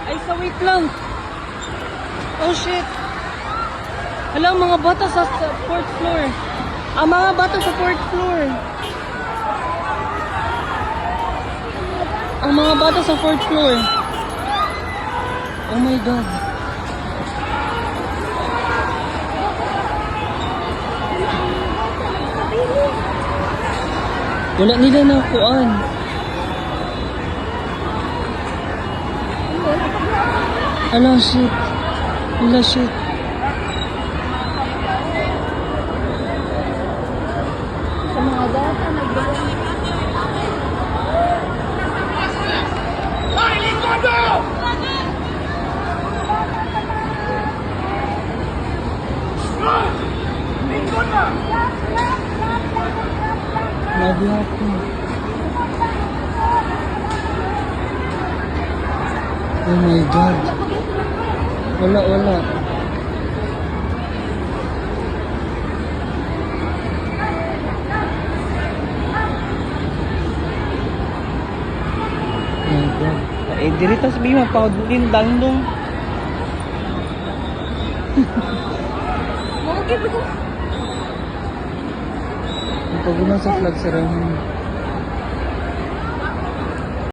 Ay, wait lang. Oh, shit. Hala, mga bata sa fourth floor. Mga bata sa fourth floor. Ang mga bata sa fourth floor. Oh my God. Wala nila na kuan. Hala, shit. Hala, shit. Sa mga bata, nagdala. Lagi ako. Oh my God. Wala. Oh my God. Eh, dirita sabi mapaudlin dandong. Mga kibig ko. Ang paguna sa flag ceremony.